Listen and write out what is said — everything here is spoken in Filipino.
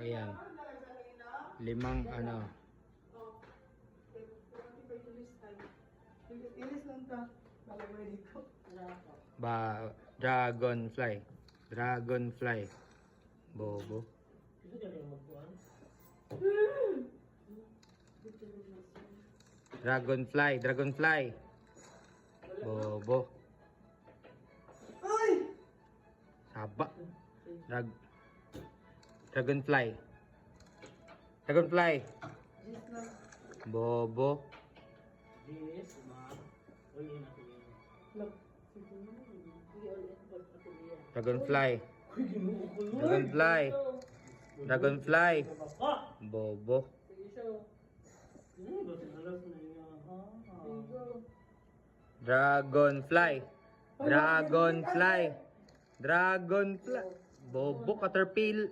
Ayan. Limang ano. Dragonfly. Dragonfly. Bobo. Dragonfly. Dragonfly. Bobo. Saba. Dragonfly. Dragonfly. Bobo. Dragonfly. Dragonfly. Dragonfly. Bobo. Dragonfly. Dragonfly. Dragonfly. Bobo, caterpillar.